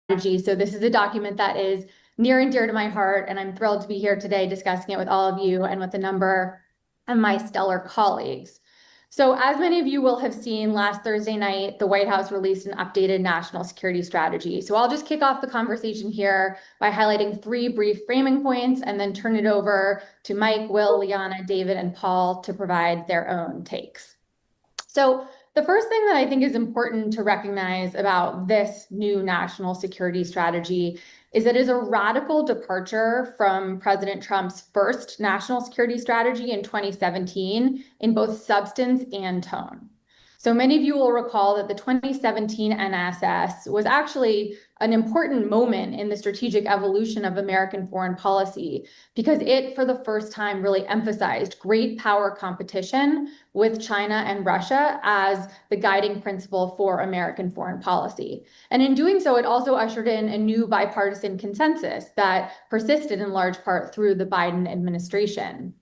strategy. So this is a document that is near and dear to my heart, and I'm thrilled to be here today discussing it with all of you and with a number of my stellar colleagues. So as many of you will have seen, last Thursday night, the White House released an updated national security strategy. So I'll just kick off the conversation here by highlighting 3 brief framing points and then turn it over to Mike, Will, Liana, David, and Paul to provide their own takes. So the first thing that I think is important to recognize about this new national security strategy is that it is a radical departure from President Trump's first national security strategy in 2017 in both substance and tone. So many of you will recall that the 2017 NSS was actually an important moment in the strategic evolution of American foreign policy because it, for the first time, really emphasized great power competition with China and Russia as the guiding principle for American foreign policy. And in doing so, it also ushered in a new bipartisan consensus that persisted in large part through the Biden administration.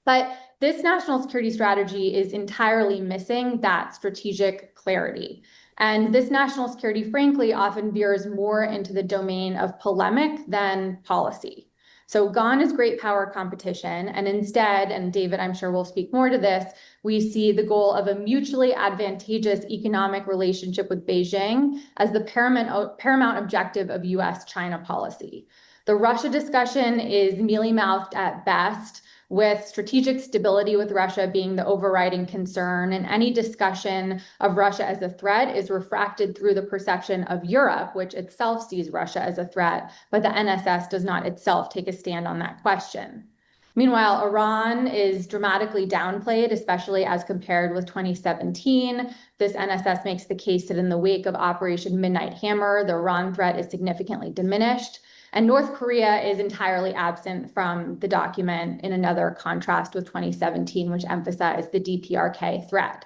But this national security strategy is entirely missing that strategic clarity. And this national security, frankly, often veers more into the domain of polemic than policy. So gone is great power competition. And instead, and David, I'm sure will speak more to this, we see the goal of a mutually advantageous economic relationship with Beijing as the paramount objective of US-China policy. The Russia discussion is mealy-mouthed at best, with strategic stability with Russia being the overriding concern, and any discussion of Russia as a threat is refracted through the perception of Europe, which itself sees Russia as a threat, but the NSS does not itself take a stand on that question. Meanwhile, Iran is dramatically downplayed, especially as compared with 2017. This NSS makes the case that in the wake of Operation Midnight Hammer, the Iran threat is significantly diminished. And North Korea is entirely absent from the document in another contrast with 2017, which emphasized the DPRK threat.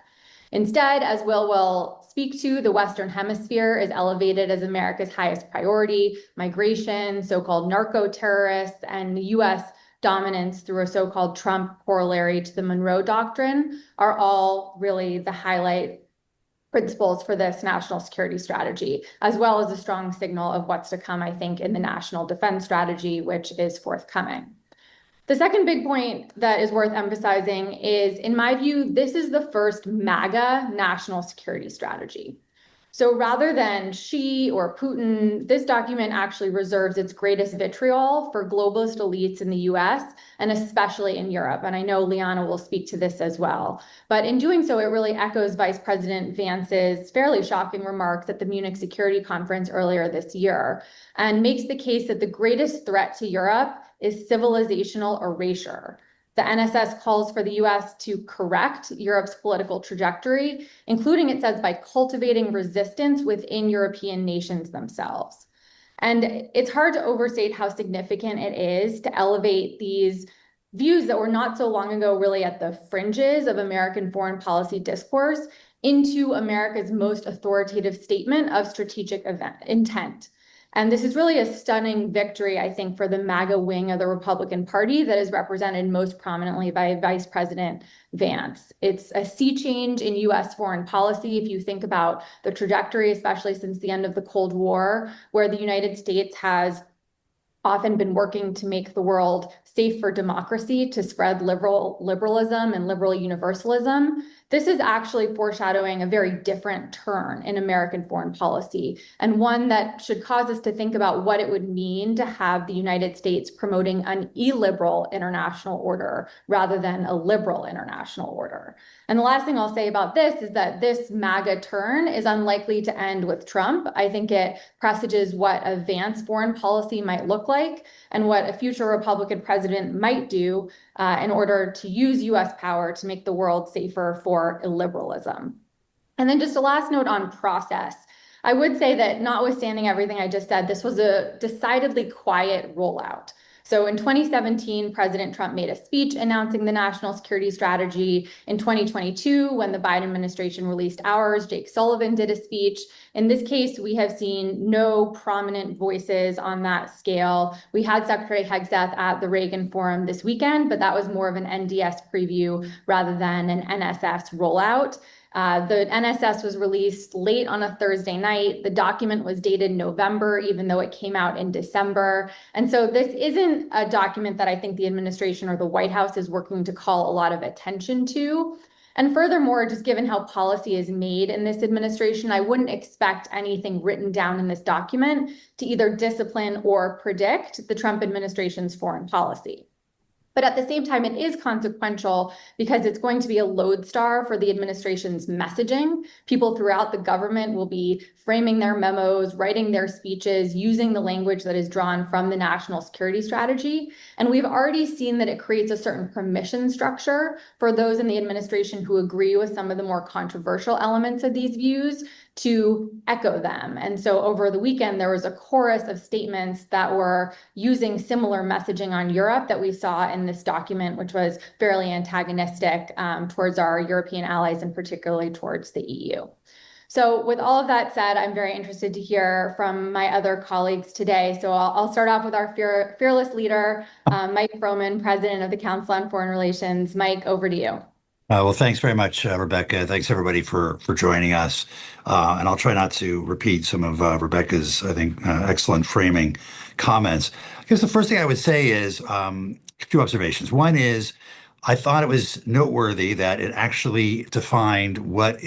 Instead, as will speak to, the Western Hemisphere is elevated as America's highest priority. Migration, so-called narco-terrorists, and US dominance through a so-called Trump corollary to the Monroe Doctrine are all really the highlight principles for this national security strategy, as well as a strong signal of what's to come, I think, in the national defense strategy, which is forthcoming. The second big point that is worth emphasizing is, in my view, this is the first MAGA national security strategy. So rather than Xi or Putin, this document actually reserves its greatest vitriol for globalist elites in the US and especially in Europe. And I know Liana will speak to this as well. But in doing so, it really echoes Vice President Vance's fairly shocking remarks at the Munich Security Conference earlier this year and makes the case that the greatest threat to Europe is civilizational erasure. The NSS calls for the US to correct Europe's political trajectory, including, it says, by cultivating resistance within European nations themselves. And it's hard to overstate how significant it is to elevate these views that were not so long ago really at the fringes of American foreign policy discourse into America's most authoritative statement of strategic intent. And this is really a stunning victory, I think, for the MAGA wing of the Republican Party that is represented most prominently by Vice President Vance. It's a sea change in US foreign policy if you think about the trajectory, especially since the end of the Cold War, where the United States has often been working to make the world safe for democracy, to spread liberalism and liberal universalism. This is actually foreshadowing a very different turn in American foreign policy, and one that should cause us to think about what it would mean to have the United States promoting an illiberal international order rather than a liberal international order. And the last thing I'll say about this is that this MAGA turn is unlikely to end with Trump. I think it presages what a Vance foreign policy might look like and what a future Republican president might do in order to use US power to make the world safer for illiberalism. And then just a last note on process. I would say that notwithstanding everything I just said, this was a decidedly quiet rollout. So in 2017, President Trump made a speech announcing the national security strategy. In 2022, when the Biden administration released ours, Jake Sullivan did a speech. In this case, we have seen no prominent voices on that scale. We had Secretary Hegseth at the Reagan Forum this weekend, but that was more of an NDS preview rather than an NSS rollout. The NSS was released late on a Thursday night. The document was dated November, even though it came out in December. And so this isn't a document that I think the administration or the White House is working to call a lot of attention to. And furthermore, just given how policy is made in this administration, I wouldn't expect anything written down in this document to either discipline or predict the Trump administration's foreign policy. But at the same time, it is consequential because it's going to be a lodestar for the administration's messaging. People throughout the government will be framing their memos, writing their speeches, using the language that is drawn from the national security strategy. And we've already seen that it creates a certain permission structure for those in the administration who agree with some of the more controversial elements of these views to echo them. And so over the weekend, there was a chorus of statements that were using similar messaging on Europe that we saw in this document, which was fairly antagonistic towards our European allies and particularly towards the EU. So with all of that said, I'm very interested to hear from my other colleagues today. So I'll start off with our fearless leader, Mike Froman, President of the Council on Foreign Relations. Mike, over to you. Well, thanks very much, Rebecca. Thanks everybody for joining us. And I'll try not to repeat some of Rebecca's, I think, excellent framing comments. I guess the first thing I would say is two observations. One is I thought it was noteworthy that it actually defined what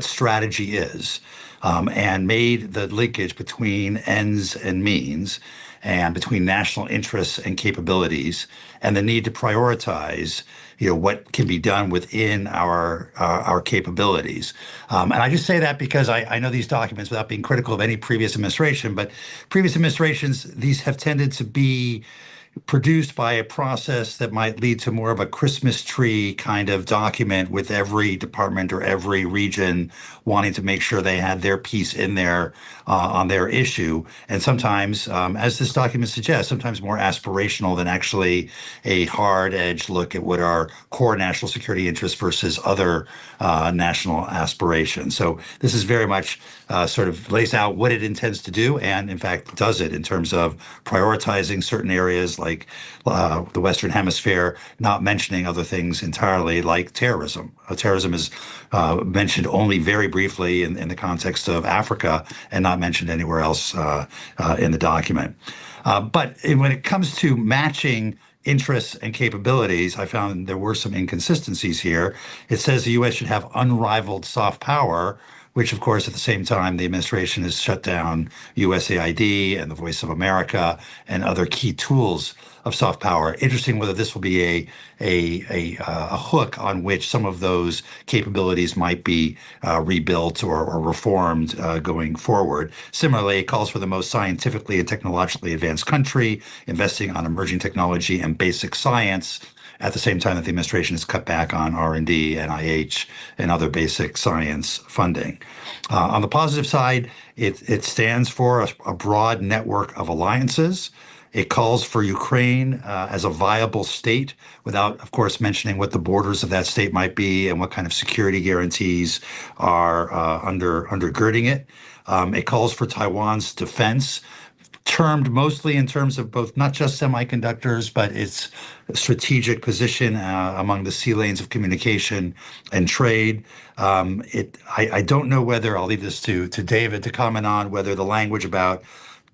strategy is, and made the linkage between ends and means, and between national interests and capabilities, and the need to prioritize, what can be done within our capabilities. And I just say that because I know these documents, without being critical of any previous administration, but previous administrations, these have tended to be produced by a process that might lead to more of a Christmas tree kind of document, with every department or every region wanting to make sure they had their piece in there on their issue. And sometimes, as this document suggests, sometimes more aspirational than actually a hard-edged look at what are core national security interests versus other national aspirations. So this is very much sort of lays out what it intends to do, and in fact does it in terms of prioritizing certain areas like the Western Hemisphere, not mentioning other things entirely like terrorism. Terrorism is mentioned only very briefly in the context of Africa and not mentioned anywhere else in the document. But when it comes to matching interests and capabilities, I found there were some inconsistencies here. It says the U.S. should have unrivaled soft power, which, of course, at the same time, the administration has shut down USAID and the Voice of America and other key tools of soft power. Interesting whether this will be a hook on which some of those capabilities might be rebuilt or reformed going forward. Similarly, it calls for the most scientifically and technologically advanced country, investing on emerging technology and basic science, at the same time that the administration has cut back on R&D, NIH, and other basic science funding. On the positive side, it stands for a broad network of alliances. It calls for Ukraine as a viable state, without, of course, mentioning what the borders of that state might be and what kind of security guarantees are undergirding it. It calls for Taiwan's defense, termed mostly in terms of both not just semiconductors, but its strategic position among the sea lanes of communication and trade. I don't know whether, I'll leave this to David to comment on, whether the language about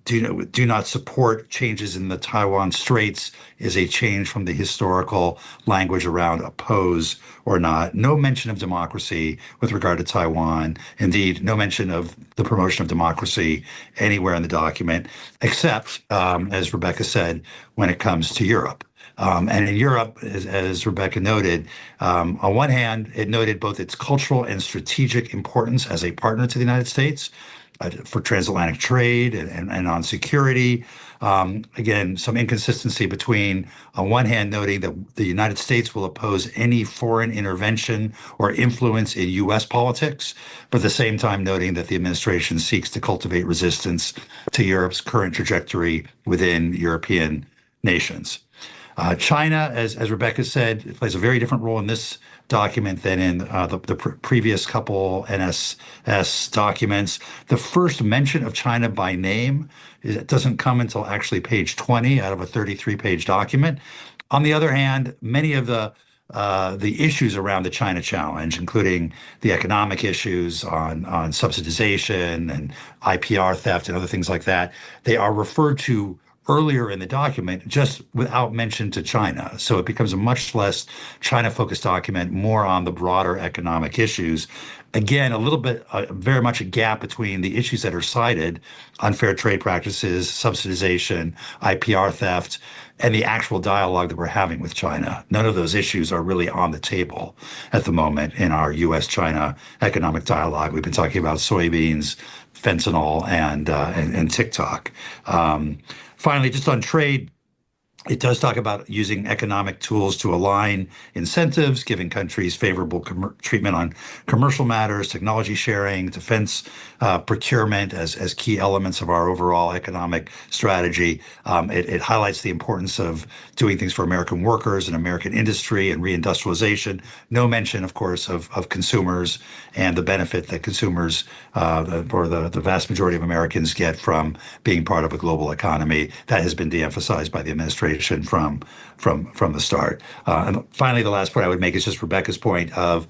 do not support changes in the Taiwan Straits is a change from the historical language around oppose or not. No mention of democracy with regard to Taiwan. Indeed, no mention of the promotion of democracy anywhere in the document, except, as Rebecca said, when it comes to Europe. And in Europe, as Rebecca noted, on one hand, it noted both its cultural and strategic importance as a partner to the United States, for transatlantic trade and on security. Again, some inconsistency between, on one hand, noting that the United States will oppose any foreign intervention or influence in U.S. politics, but at the same time noting that the administration seeks to cultivate resistance to Europe's current trajectory within European nations. China, as Rebecca said, plays a very different role in this document than in the previous couple NSS documents. The first mention of China by name, it doesn't come until actually page 20 out of a 33-page document. On the other hand, many of the the issues around the China challenge, including the economic issues on subsidization and IPR theft and other things like that, they are referred to earlier in the document, just without mention to China. So it becomes a much less China-focused document, more on the broader economic issues. Again, a little bit, very much a gap between the issues that are cited, unfair trade practices, subsidization, IPR theft, and the actual dialogue that we're having with China. None of those issues are really on the table at the moment in our U.S.-China economic dialogue. We've been talking about soybeans, fentanyl, and TikTok. Finally, just on trade, it does talk about using economic tools to align incentives, giving countries favorable treatment on commercial matters, technology sharing, defense procurement as key elements of our overall economic strategy. It highlights the importance of doing things for American workers and American industry and reindustrialization. No mention, of course, of consumers and the benefit that consumers or the vast majority of Americans get from being part of a global economy. That has been de-emphasized by the administration from the start. And finally, the last point I would make is just Rebecca's point of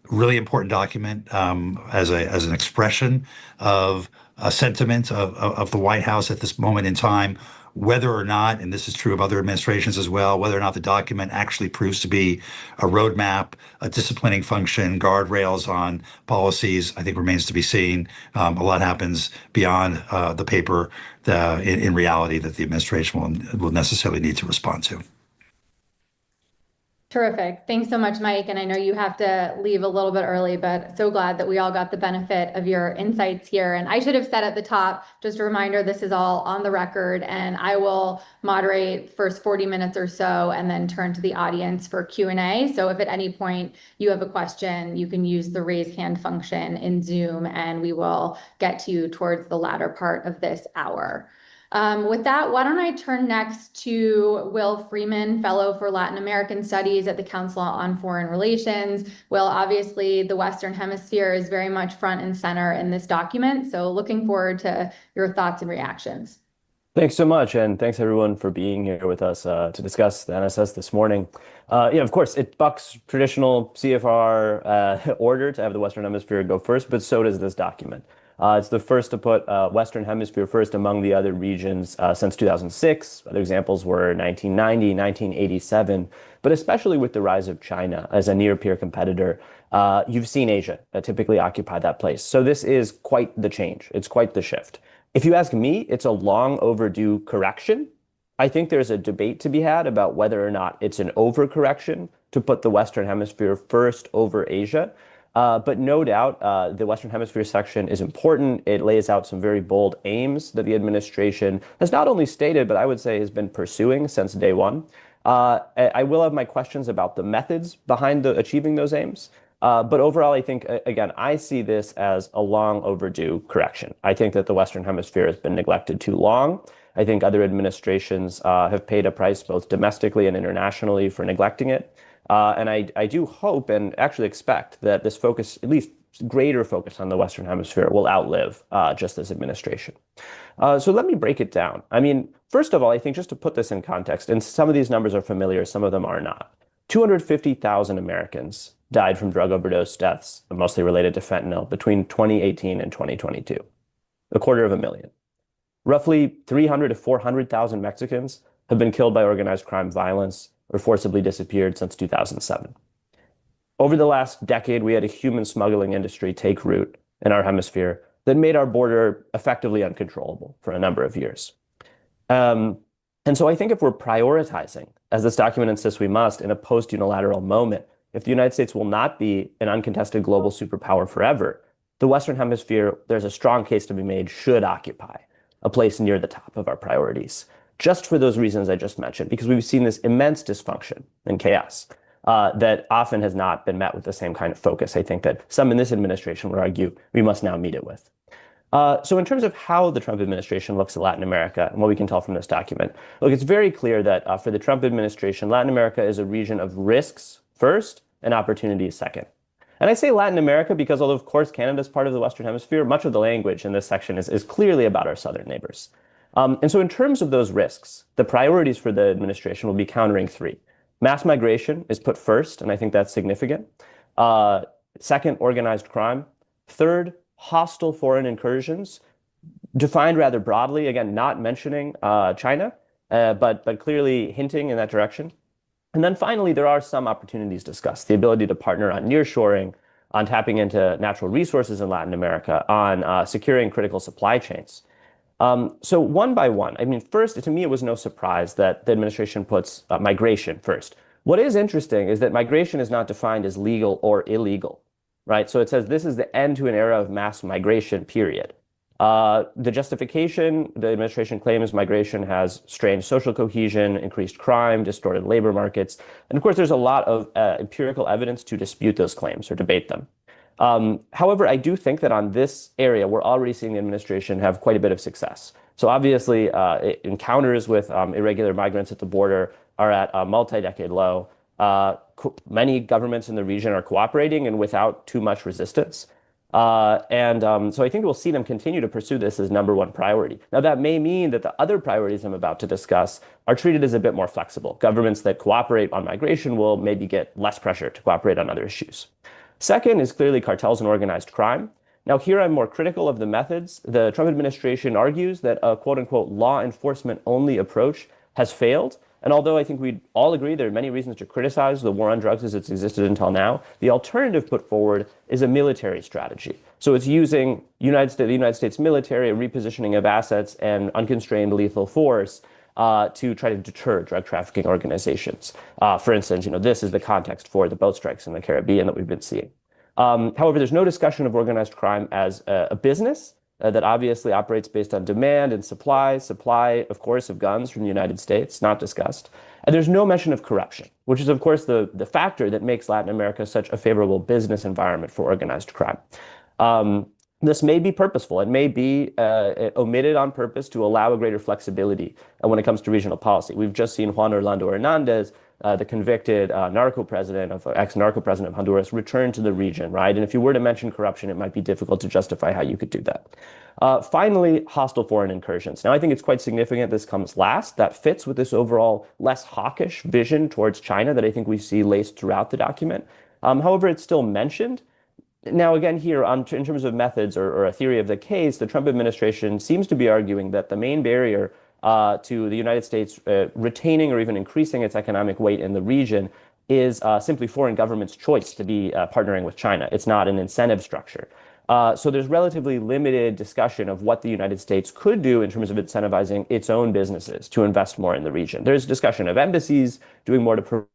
really important document as an expression of a sentiment of the White House at this moment in time, whether or not, and this is true of other administrations as well, whether or not the document actually proves to be a roadmap, a disciplining function, guardrails on policies, I think remains to be seen. A lot happens beyond the paper in reality that the administration will necessarily need to respond to. Terrific. Thanks so much, Mike. And I know you have to leave a little bit early, but so glad that we all got the benefit of your insights here. And I should have said at the top, just a reminder, this is all on the record, and I will moderate first 40 minutes or so and then turn to the audience for Q&A. So if at any point you have a question, you can use the raise hand function in Zoom, and we will get to you towards the latter part of this hour. With that, why don't I turn next to Will Freeman, Fellow for Latin American Studies at the Council on Foreign Relations. Will, obviously, the Western Hemisphere is very much front and center in this document, so looking forward to your thoughts and reactions. Thanks so much, and thanks everyone for being here with us to discuss the NSS this morning. Of course, it bucks traditional CFR order to have the Western Hemisphere go first, but so does this document. It's the first to put Western Hemisphere first among the other regions since 2006. Other examples were 1990, 1987, but especially with the rise of China as a near-peer competitor, you've seen Asia typically occupy that place. So this is quite the change. It's quite the shift. If you ask me, it's a long overdue correction. I think there's a debate to be had about whether or not it's an overcorrection to put the Western Hemisphere first over Asia. But no doubt, the Western Hemisphere section is important. It lays out some very bold aims that the administration has not only stated, but I would say has been pursuing since day one. I will have my questions about the methods behind achieving those aims. But overall, I think, again, I see this as a long overdue correction. I think that the Western Hemisphere has been neglected too long. I think other administrations have paid a price both domestically and internationally for neglecting it. And I do hope and actually expect that this focus, at least greater focus on the Western Hemisphere, will outlive just this administration. So let me break it down. I mean, first of all, I think just to put this in context, and some of these numbers are familiar, some of them are not. 250,000 Americans died from drug overdose deaths, mostly related to fentanyl, between 2018 and 2022. 250,000. Roughly 300 to 400,000 Mexicans have been killed by organized crime violence or forcibly disappeared since 2007. Over the last decade, we had a human smuggling industry take root in our hemisphere that made our border effectively uncontrollable for a number of years. And so I think if we're prioritizing, as this document insists we must, in a post-unilateral moment, if the United States will not be an uncontested global superpower forever, the Western Hemisphere, there's a strong case to be made, should occupy a place near the top of our priorities, just for those reasons I just mentioned, because we've seen this immense dysfunction and chaos that often has not been met with the same kind of focus. I think that some in this administration would argue we must now meet it with. So in terms of how the Trump administration looks at Latin America and what we can tell from this document, look, it's very clear that for the Trump administration, Latin America is a region of risks first and opportunities second. And I say Latin America because although, of course, Canada is part of the Western Hemisphere, much of the language in this section is clearly about our southern neighbors. And so in terms of those risks, the priorities for the administration will be countering three. Mass migration is put first, and I think that's significant. Second, organized crime. Third, hostile foreign incursions, defined rather broadly, again, not mentioning China, but clearly hinting in that direction. And then finally, there are some opportunities discussed, the ability to partner on nearshoring, on tapping into natural resources in Latin America, on securing critical supply chains. So one by one, I mean, first, to me, it was no surprise that the administration puts migration first. What is interesting is that migration is not defined as legal or illegal, right? So it says this is the end to an era of mass migration, period. The justification, the administration claims migration has strained social cohesion, increased crime, distorted labor markets. And of course, there's a lot of empirical evidence to dispute those claims or debate them. However, I do think that on this area, we're already seeing the administration have quite a bit of success. So obviously, encounters with irregular migrants at the border are at a multi-decade low. Many governments in the region are cooperating and without too much resistance. So I think we'll see them continue to pursue this as number one priority. Now, that may mean that the other priorities I'm about to discuss are treated as a bit more flexible. Governments that cooperate on migration will maybe get less pressure to cooperate on other issues. Second is clearly cartels and organized crime. Now, here I'm more critical of the methods. The Trump administration argues that a quote unquote law enforcement only approach has failed. And although I think we'd all agree there are many reasons to criticize the war on drugs as it's existed until now, the alternative put forward is a military strategy. So it's using the United States military, a repositioning of assets, and unconstrained lethal force to try to deter drug trafficking organizations. For instance, this is the context for the boat strikes in the Caribbean that we've been seeing. However, there's no discussion of organized crime as a business that obviously operates based on demand and supply, of course, of guns from the United States, not discussed. And there's no mention of corruption, which is, of course, the factor that makes Latin America such a favorable business environment for organized crime. This may be purposeful. It may be omitted on purpose to allow a greater flexibility when it comes to regional policy. We've just seen Juan Orlando Hernandez, the convicted ex-narco president of Honduras, return to the region, right? And if you were to mention corruption, it might be difficult to justify how you could do that. Finally, hostile foreign incursions. Now, I think it's quite significant this comes last. That fits with this overall less hawkish vision towards China that I think we see laced throughout the document. However, it's still mentioned. Now, again, here, in terms of methods or a theory of the case, the Trump administration seems to be arguing that the main barrier to the United States retaining or even increasing its economic weight in the region is simply foreign governments' choice to be partnering with China. It's not an incentive structure. So there's relatively limited discussion of what the United States could do in terms of incentivizing its own businesses to invest more in the region. There's discussion of embassies doing more to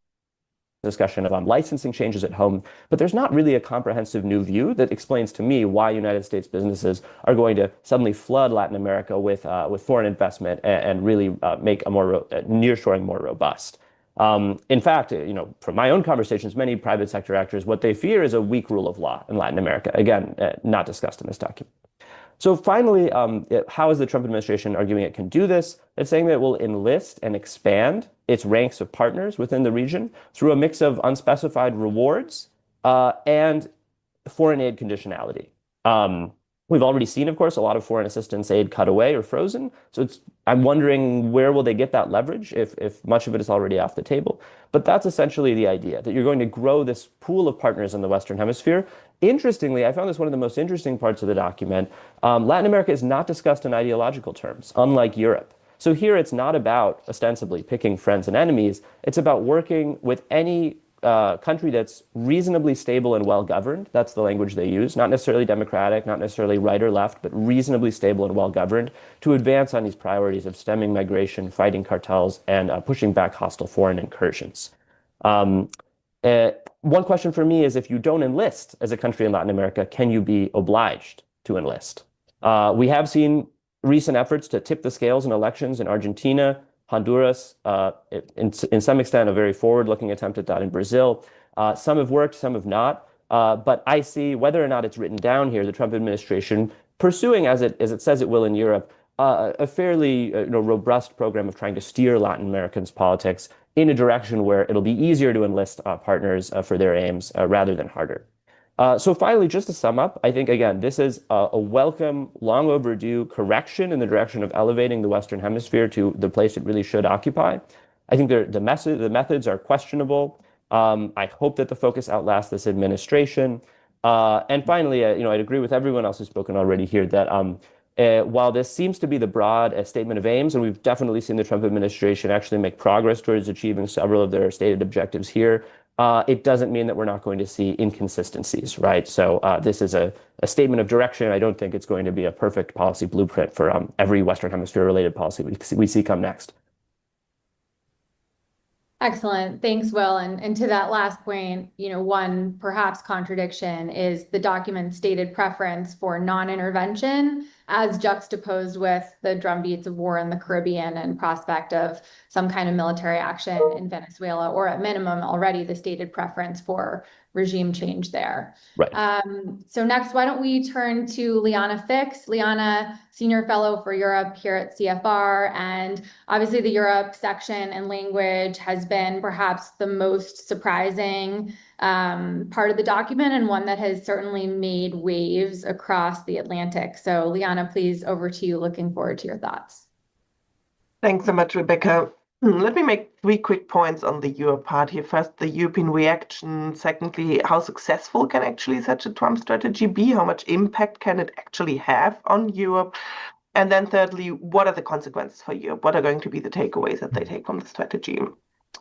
discussion of licensing changes at home, but there's not really a comprehensive new view that explains to me why United States businesses are going to suddenly flood Latin America with foreign investment and really make a more nearshoring more robust. In fact, from my own conversations, many private sector actors, what they fear is a weak rule of law in Latin America. Again, not discussed in this document. So finally, how is the Trump administration arguing it can do this? It's saying that it will enlist and expand its ranks of partners within the region through a mix of unspecified rewards and foreign aid conditionality. We've already seen, of course, a lot of foreign assistance aid cut away or frozen. So I'm wondering where will they get that leverage if much of it is already off the table. But that's essentially the idea, that you're going to grow this pool of partners in the Western Hemisphere. Interestingly, I found this one of the most interesting parts of the document. Latin America is not discussed in ideological terms, unlike Europe. So here it's not about ostensibly picking friends and enemies. It's about working with any country that's reasonably stable and well-governed. That's the language they use. Not necessarily democratic, not necessarily right or left, but reasonably stable and well-governed to advance on these priorities of stemming migration, fighting cartels, and pushing back hostile foreign incursions. One question for me is, if you don't enlist as a country in Latin America, can you be obliged to enlist? We have seen recent efforts to tip the scales in elections in Argentina, Honduras, in some extent, a very forward-looking attempt at that in Brazil. Some have worked, some have not. But I see, whether or not it's written down here, the Trump administration pursuing, as it says it will in Europe, a fairly robust program of trying to steer Latin Americans' politics in a direction where it'll be easier to enlist partners for their aims rather than harder. So finally, just to sum up, I think, again, this is a welcome, long overdue correction in the direction of elevating the Western Hemisphere to the place it really should occupy. I think the methods are questionable. I hope that the focus outlasts this administration. And finally, I'd agree with everyone else who's spoken already here that while this seems to be the broad statement of aims, and we've definitely seen the Trump administration actually make progress towards achieving several of their stated objectives here, it doesn't mean that we're not going to see inconsistencies, right? So this is a statement of direction. I don't think it's going to be a perfect policy blueprint for every Western Hemisphere related policy we see come next. Excellent. Thanks, Will. And to that last point, one perhaps contradiction is the document's stated preference for non-intervention as juxtaposed with the drumbeats of war in the Caribbean and prospect of some kind of military action in Venezuela, or at minimum already the stated preference for regime change there. Right. So next, why don't we turn to Liana Fix. Liana, Senior Fellow for Europe here at CFR, and obviously the Europe section and language has been perhaps the most surprising part of the document, and one that has certainly made waves across the Atlantic. So Liana, please, over to you. Looking forward to your thoughts. Thanks so much, Rebecca. Let me make 3 quick points on the Europe part here. First, the European reaction. Secondly, how successful can actually such a Trump strategy be? How much impact can it actually have on Europe? And then thirdly, what are the consequences for Europe? What are going to be the takeaways that they take from the strategy?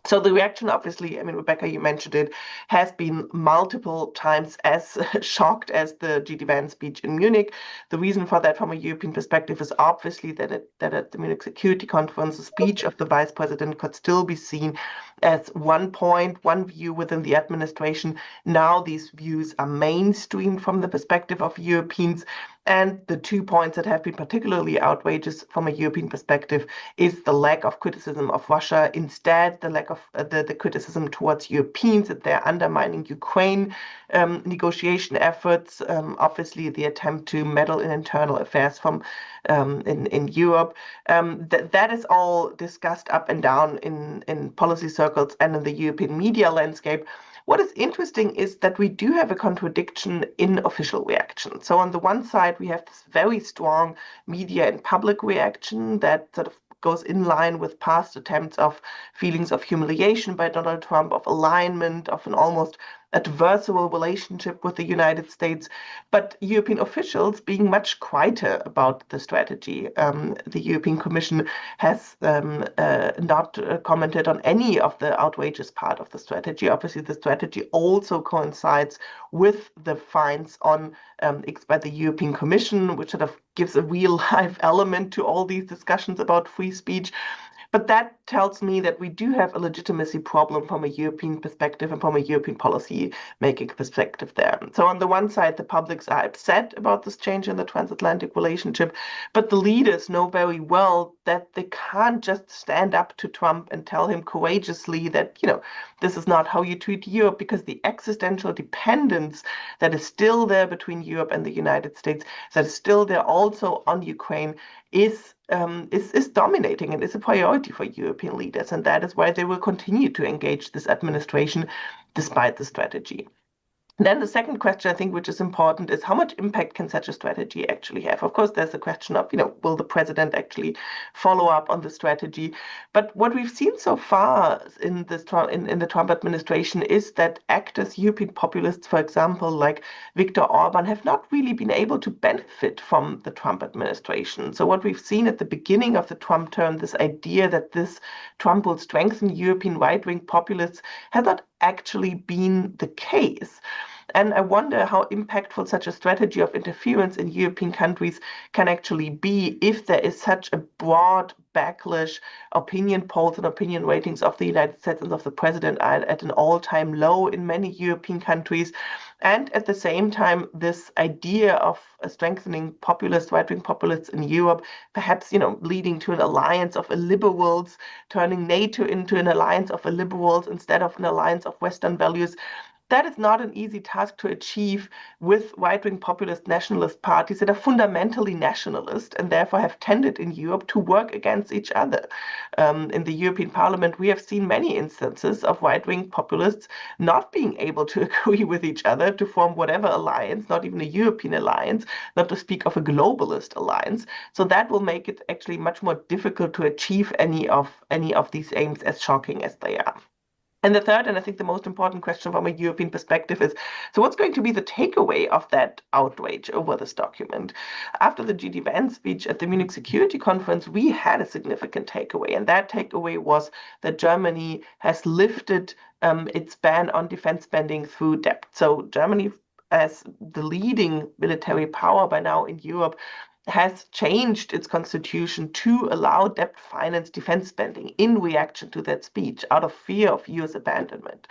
So the reaction, obviously, Rebecca, you mentioned it, has been multiple times as shocked as the G. Vance speech in Munich. The reason for that from a European perspective is obviously that at the Munich Security Conference, the speech of the vice president could still be seen as one point, one view within the administration. Now these views are mainstreamed from the perspective of Europeans. And the 2 points that have been particularly outrageous from a European perspective is the lack of criticism of Russia. Instead, the lack of the criticism towards Europeans, that they're undermining Ukraine negotiation efforts. Obviously, the attempt to meddle in internal affairs from in Europe. That is all discussed up and down in policy circles and in the European media landscape. What is interesting is that we do have a contradiction in official reaction. So on the one side, we have this very strong media and public reaction that sort of goes in line with past attempts of feelings of humiliation by Donald Trump, of alignment, of an almost adversarial relationship with the United States, but European officials being much quieter about the strategy. The European Commission has not commented on any of the outrageous part of the strategy. Obviously, the strategy also coincides with the fines on by the European Commission, which sort of gives a real-life element to all these discussions about free speech. But that tells me that we do have a legitimacy problem from a European perspective and from a European policy-making perspective there. So on the one side, the publics are upset about this change in the transatlantic relationship, but the leaders know very well that they can't just stand up to Trump and tell him courageously that, this is not how you treat Europe, because the existential dependence that is still there between Europe and the United States, that is still there also on Ukraine, is dominating and is a priority for European leaders. And that is why they will continue to engage this administration despite the strategy. Then the second question, I think, which is important, is how much impact can such a strategy actually have? Of course, there's the question of, will the president actually follow up on the strategy? But what we've seen so far in the Trump administration is that actors, European populists, for example, like Viktor Orban, have not really been able to benefit from the Trump administration. So what we've seen at the beginning of the Trump term, this idea that Trump will strengthen European right-wing populists, has not actually been the case. And I wonder how impactful such a strategy of interference in European countries can actually be if there is such a broad backlash. Opinion polls and opinion ratings of the United States and of the president are at an all-time low in many European countries. And at the same time, this idea of strengthening right-wing populists in Europe, perhaps, leading to an alliance of illiberals, turning NATO into an alliance of illiberals instead of an alliance of Western values, that is not an easy task to achieve with right-wing populist nationalist parties that are fundamentally nationalist and therefore have tended in Europe to work against each other. In the European Parliament, we have seen many instances of right-wing populists not being able to agree with each other to form whatever alliance, not even a European alliance, not to speak of a globalist alliance. So that will make it actually much more difficult to achieve any of these aims, as shocking as they are. And the third, and I think the most important question from a European perspective is, so what's going to be the takeaway of that outrage over this document? After the G.D. Vance speech at the Munich Security Conference, we had a significant takeaway, and that takeaway was that Germany has lifted its ban on defense spending through debt. So Germany, as the leading military power by now in Europe, has changed its constitution to allow debt-financed defense spending in reaction to that speech out of fear of US abandonment.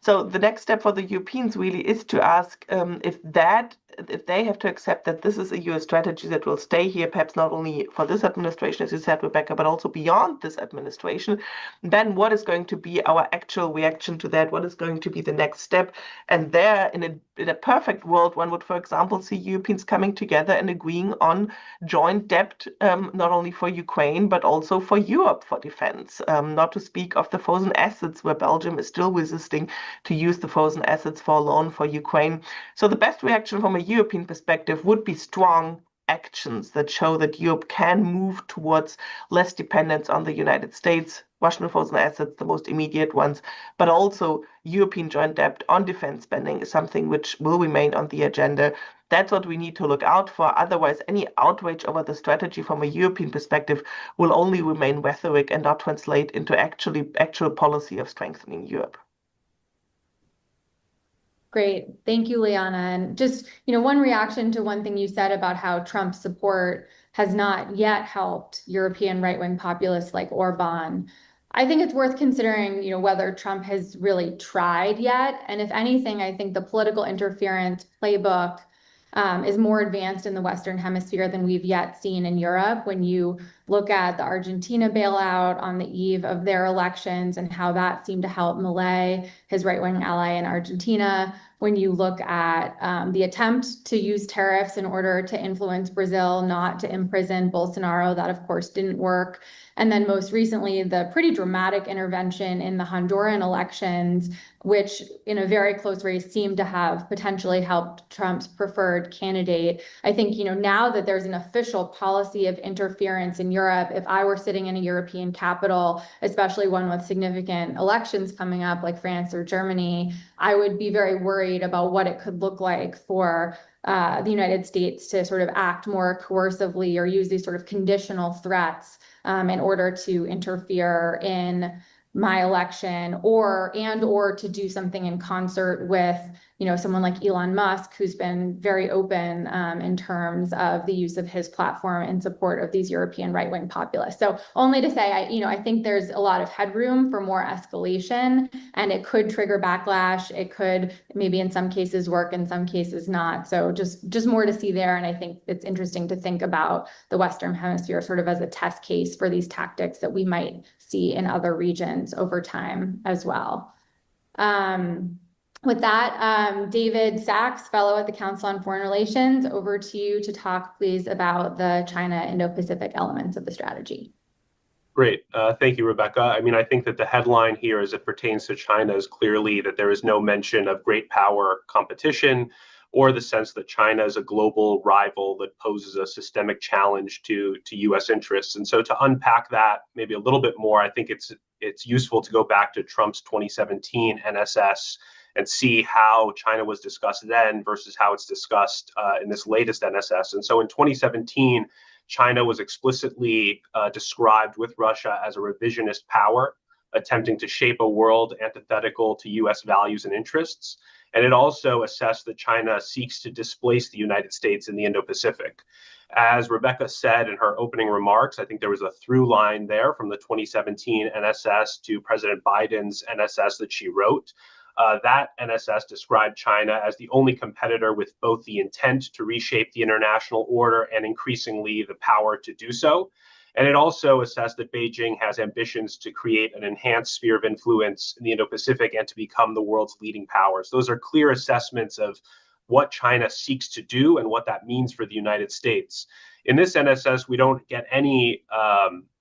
So the next step for the Europeans really is to ask if they have to accept that this is a US strategy that will stay here, perhaps not only for this administration, as you said, Rebecca, but also beyond this administration, then what is going to be our actual reaction to that? What is going to be the next step? And there, in a perfect world, one would, for example, see Europeans coming together and agreeing on joint debt, not only for Ukraine, but also for Europe for defense, not to speak of the frozen assets, where Belgium is still resisting to use the frozen assets for a loan for Ukraine. So the best reaction from a European perspective would be strong actions that show that Europe can move towards less dependence on the United States, Russian frozen assets, the most immediate ones, but also European joint debt on defense spending is something which will remain on the agenda. That's what we need to look out for. Otherwise, any outrage over the strategy from a European perspective will only remain rhetoric and not translate into actual policy of strengthening Europe. Great. Thank you, Liana. And just, one reaction to one thing you said about how Trump's support has not yet helped European right-wing populists like Orban. I think it's worth considering, whether Trump has really tried yet. And if anything, I think the political interference playbook is more advanced in the Western Hemisphere than we've yet seen in Europe. When you look at the Argentina bailout on the eve of their elections and how that seemed to help Milei, his right-wing ally in Argentina, when you look at the attempt to use tariffs in order to influence Brazil not to imprison Bolsonaro, that of course didn't work. And then most recently, the pretty dramatic intervention in the Honduran elections, which in a very close race seemed to have potentially helped Trump's preferred candidate. I think, now that there's an official policy of interference in Europe, if I were sitting in a European capital, especially one with significant elections coming up like France or Germany, I would be very worried about what it could look like for the United States to sort of act more coercively or use these sort of conditional threats in order to interfere in my election or to do something in concert with someone like Elon Musk, who's been very open in terms of the use of his platform in support of these European right-wing populists. So only to say, I think there's a lot of headroom for more escalation, and it could trigger backlash. It could maybe in some cases work, in some cases not. So just more to see there. And I think it's interesting to think about the Western Hemisphere sort of as a test case for these tactics that we might see in other regions over time as well. With that, David Sachs, fellow at the Council on Foreign Relations, over to you to talk, please, about the China Indo-Pacific elements of the strategy. Great. Thank you, Rebecca. I think that the headline here as it pertains to China is clearly that there is no mention of great power competition or the sense that China is a global rival that poses a systemic challenge to U.S. interests. And so to unpack that maybe a little bit more, I think it's useful to go back to Trump's 2017 NSS and see how China was discussed then versus how it's discussed in this latest NSS. And so in 2017, China was explicitly described with Russia as a revisionist power, attempting to shape a world antithetical to U.S. values and interests. And it also assessed that China seeks to displace the United States in the Indo-Pacific. As Rebecca said in her opening remarks, I think there was a through line there from the 2017 NSS to President Biden's NSS that she wrote. That NSS described China as the only competitor with both the intent to reshape the international order and increasingly the power to do so. And it also assessed that Beijing has ambitions to create an enhanced sphere of influence in the Indo-Pacific and to become the world's leading power. So those are clear assessments of what China seeks to do and what that means for the United States. In this NSS, we don't get any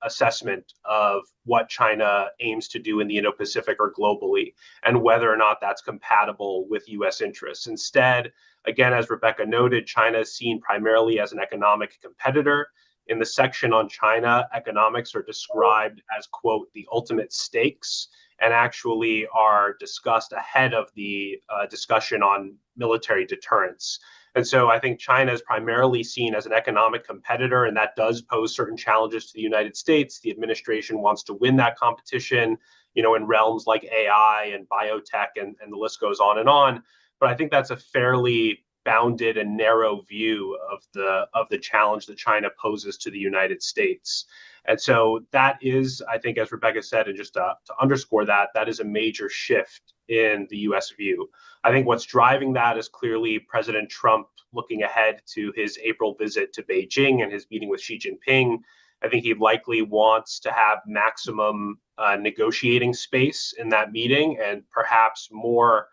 assessment of what China aims to do in the Indo-Pacific or globally, and whether or not that's compatible with U.S. interests. Instead, again, as Rebecca noted, China is seen primarily as an economic competitor. In the section on China, economics are described as, quote, the ultimate stakes, and actually are discussed ahead of the discussion on military deterrence. And so I think China is primarily seen as an economic competitor, and that does pose certain challenges to the United States. The administration wants to win that competition, in realms like AI and biotech, and the list goes on and on. But I think that's a fairly bounded and narrow view of the challenge that China poses to the United States. And so that is, I think, as Rebecca said, and just to underscore that, that is a major shift in the U.S. view. I think what's driving that is clearly President Trump looking ahead to his April visit to Beijing and his meeting with Xi Jinping. I think he likely wants to have maximum negotiating space in that meeting, and perhaps more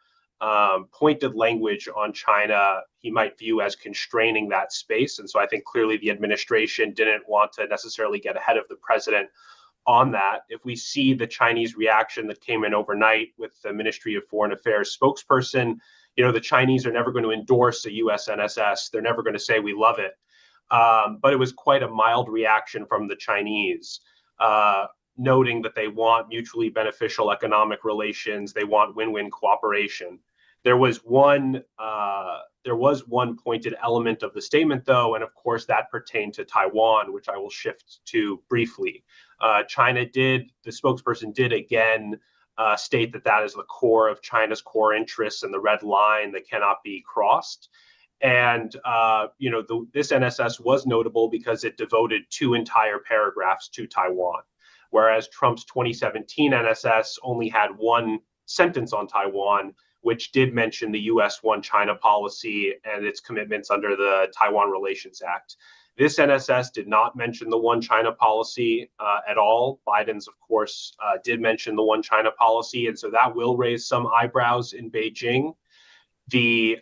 pointed language on China he might view as constraining that space. And so I think clearly the administration didn't want to necessarily get ahead of the president on that. If we see the Chinese reaction that came in overnight with the Ministry of Foreign Affairs spokesperson, the Chinese are never going to endorse a US NSS. They're never going to say we love it. But it was quite a mild reaction from the Chinese, noting that they want mutually beneficial economic relations. They want win-win cooperation. There was one pointed element of the statement, though, and of course that pertained to Taiwan, which I will shift to briefly. The spokesperson did again state that is the core of China's core interests and the red line that cannot be crossed. And this NSS was notable because it devoted 2 entire paragraphs to Taiwan, whereas Trump's 2017 NSS only had 1 sentence on Taiwan, which did mention the U.S. One China policy and its commitments under the Taiwan Relations Act. This NSS did not mention the One China policy at all. Biden's, of course, did mention the One China policy, and so that will raise some eyebrows in Beijing. The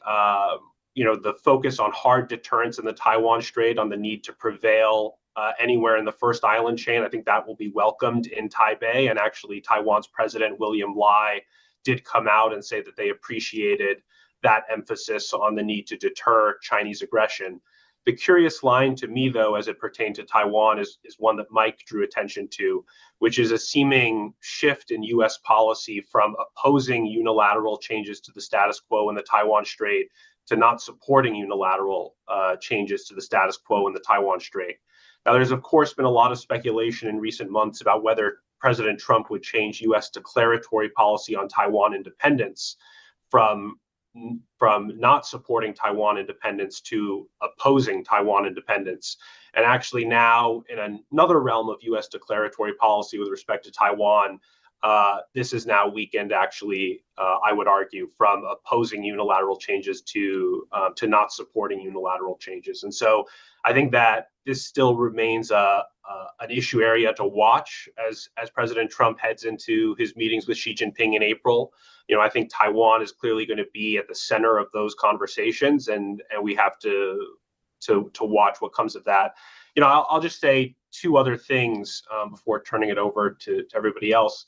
focus on hard deterrence in the Taiwan Strait, on the need to prevail anywhere in the first island chain, I think that will be welcomed in Taipei. And actually, Taiwan's president, William Lai, did come out and say that they appreciated that emphasis on the need to deter Chinese aggression. The curious line to me, though, as it pertained to Taiwan, is one that Mike drew attention to, which is a seeming shift in U.S. policy from opposing unilateral changes to the status quo in the Taiwan Strait to not supporting unilateral changes to the status quo in the Taiwan Strait. Now, there's, of course, been a lot of speculation in recent months about whether President Trump would change U.S. declaratory policy on Taiwan independence from not supporting Taiwan independence to opposing Taiwan independence. And actually now, in another realm of U.S. declaratory policy with respect to Taiwan, this is now weakened, actually, I would argue, from opposing unilateral changes to not supporting unilateral changes. And so I think that this still remains an issue area to watch as President Trump heads into his meetings with Xi Jinping in April. I think Taiwan is clearly going to be at the center of those conversations, and we have to watch what comes of that. I'll just say 2 other things before turning it over to everybody else.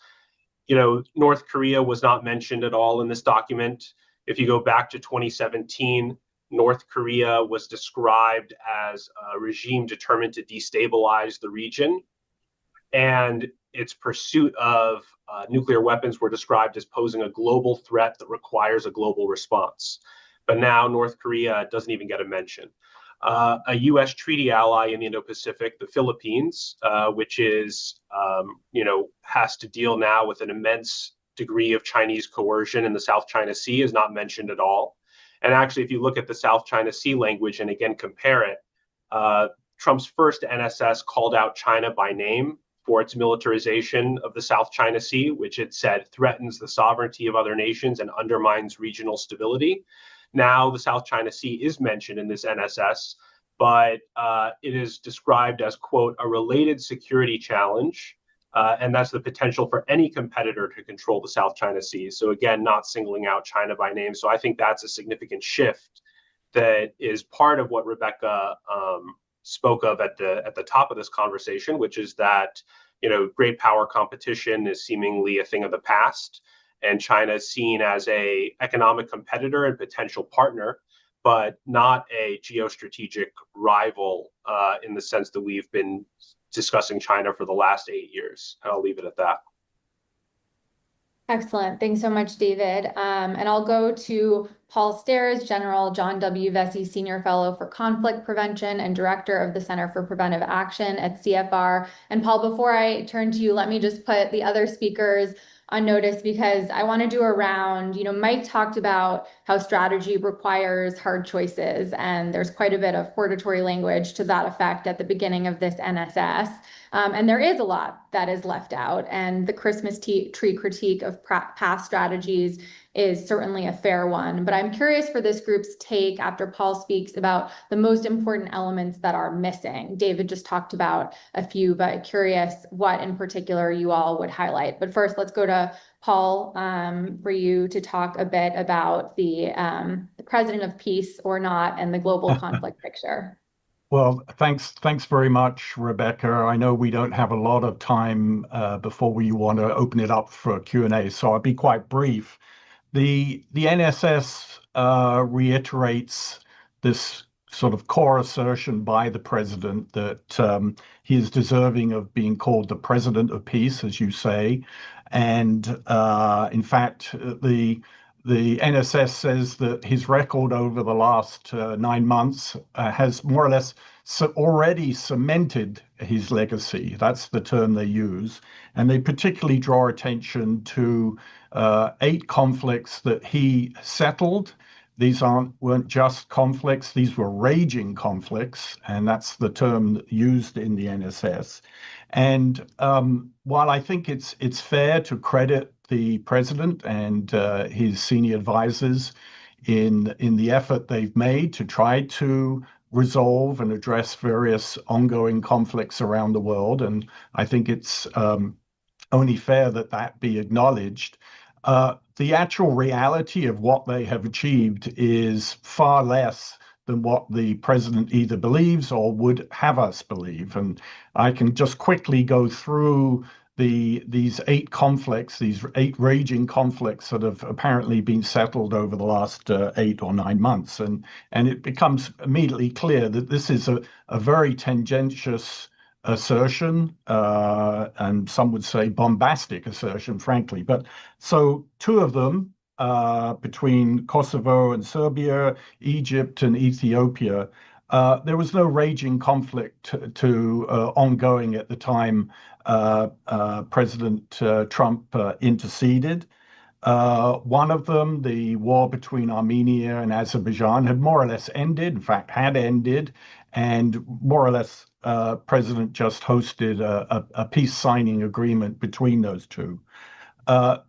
North Korea was not mentioned at all in this document. If you go back to 2017, North Korea was described as a regime determined to destabilize the region, and its pursuit of nuclear weapons were described as posing a global threat that requires a global response. But now North Korea doesn't even get a mention. A U.S. treaty ally in the Indo-Pacific, the Philippines, which is, has to deal now with an immense degree of Chinese coercion in the South China Sea, is not mentioned at all. And actually, if you look at the South China Sea language and again compare it, Trump's first NSS called out China by name for its militarization of the South China Sea, which it said threatens the sovereignty of other nations and undermines regional stability. Now the South China Sea is mentioned in this NSS, but it is described as, quote, a related security challenge. And that's the potential for any competitor to control the South China Sea. So again, not singling out China by name. So I think that's a significant shift that is part of what Rebecca spoke of at the top of this conversation, which is that, you know, great power competition is seemingly a thing of the past, and China is seen as a economic competitor and potential partner, but not a geostrategic rival in the sense that we've been discussing China for the last 8 years. And I'll leave it at that. Excellent. Thanks so much, David. And I'll go to Paul Stairs, General John W. Vesey Senior Fellow for Conflict Prevention and Director of the Center for Preventive Action at CFR. And Paul, before I turn to you, let me just put the other speakers on notice, because I want to do a round. You know, Mike talked about how strategy requires hard choices, and there's quite a bit of hortatory language to that effect at the beginning of this NSS. And there is a lot that is left out, and the Christmas tree critique of past strategies is certainly a fair one. But I'm curious for this group's take after Paul speaks about the most important elements that are missing. David just talked about a few, but curious what in particular you all would highlight. But first, let's go to Paul for you to talk a bit about the president of peace or not and the global conflict picture. Well, thanks very much, Rebecca. I know we don't have a lot of time before we want to open it up for Q&A, so I'll be quite brief. The NSS reiterates this sort of core assertion by the president that he is deserving of being called the president of peace, as you say. And in fact, the NSS says that his record over the last 9 months has more or less already cemented his legacy. That's the term they use. And they particularly draw attention to 8 conflicts that he settled. These weren't just conflicts, these were raging conflicts, and that's the term used in the NSS. And while I think it's fair to credit the president and his senior advisors in the effort they've made to try to resolve and address various ongoing conflicts around the world, and I think it's only fair that that be acknowledged. The actual reality of what they have achieved is far less than what the president either believes or would have us believe. And I can just quickly go through these 8 conflicts, these 8 raging conflicts that have apparently been settled over the last 8 or 9 months. And it becomes immediately clear that this is a very tendentious assertion, and some would say bombastic assertion, frankly. But so 2 of them, between Kosovo and Serbia, Egypt and Ethiopia, there was no raging conflict ongoing at the time President Trump interceded. One of them, the war between Armenia and Azerbaijan, had more or less ended, in fact, had ended, and more or less President just hosted a peace signing agreement between those 2.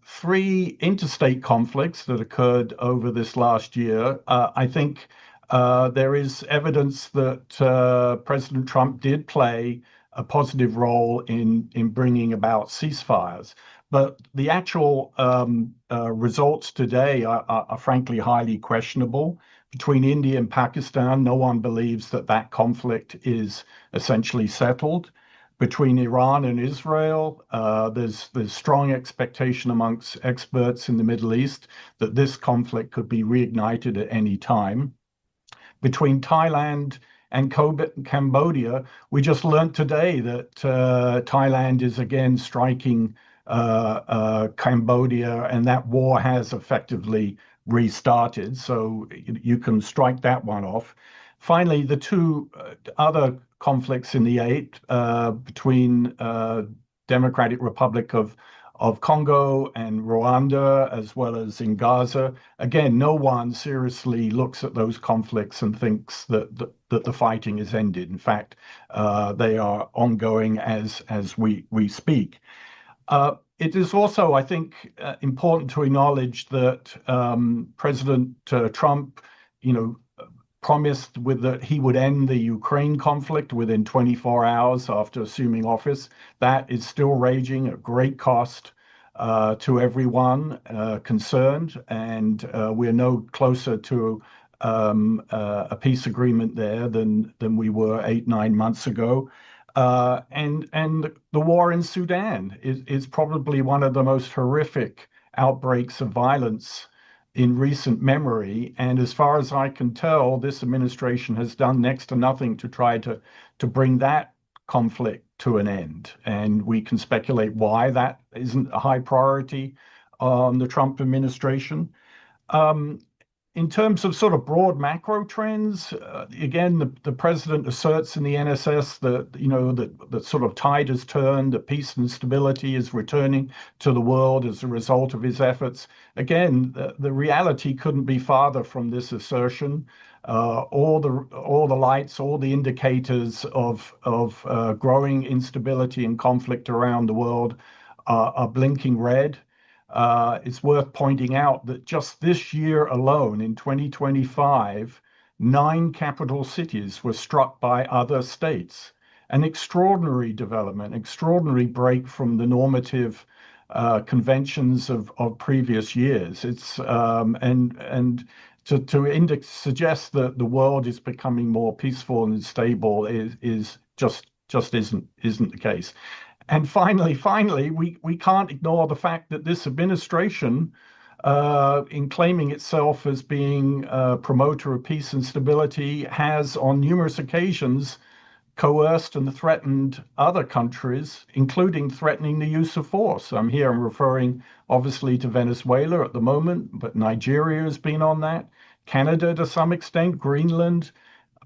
3 interstate conflicts that occurred over this last year. I think there is evidence that President Trump did play a positive role in bringing about ceasefires. But the actual results today are frankly highly questionable. Between India and Pakistan, no one believes that conflict is essentially settled. Between Iran and Israel, there's strong expectation amongst experts in the Middle East that this conflict could be reignited at any time. Between Thailand and Cambodia, we just learned today that Thailand is again striking Cambodia, and that war has effectively restarted. So you can strike that one off. Finally, the 2 other conflicts in the 8 between Democratic Republic of Congo and Rwanda, as well as in Gaza. Again, no one seriously looks at those conflicts and thinks that the fighting is ended. In fact, they are ongoing as we speak. It is also, I think, important to acknowledge that President Trump, promised that he would end the Ukraine conflict within 24 hours after assuming office. That is still raging at great cost to everyone concerned, and we're no closer to a peace agreement there than we were 8-9 months ago. And the war in Sudan is probably one of the most horrific outbreaks of violence in recent memory. And as far as I can tell, this administration has done next to nothing to try to bring that conflict to an end. And we can speculate why that isn't a high priority on the Trump administration. In terms of sort of broad macro trends, again, the president asserts in the NSS that that sort of tide has turned, that peace and stability is returning to the world as a result of his efforts. Again, the reality couldn't be farther from this assertion. All the lights, all the indicators of growing instability and conflict around the world are blinking red. It's worth pointing out that just this year alone, in 2025, 9 capital cities were struck by other states. An extraordinary development, extraordinary break from the normative conventions of previous years. It's and to suggest that the world is becoming more peaceful and stable is just isn't the case. And finally, we can't ignore the fact that this administration, in claiming itself as being a promoter of peace and stability, has on numerous occasions coerced and threatened other countries, including threatening the use of force. I'm referring obviously to Venezuela at the moment, but Nigeria has been on that, Canada to some extent, Greenland,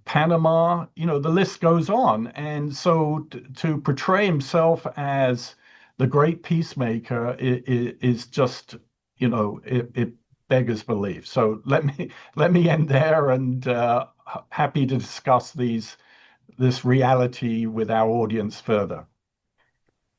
Panama, the list goes on. And so to portray himself as the great peacemaker is just, it beggars belief. So let me end there, and happy to discuss this reality with our audience further.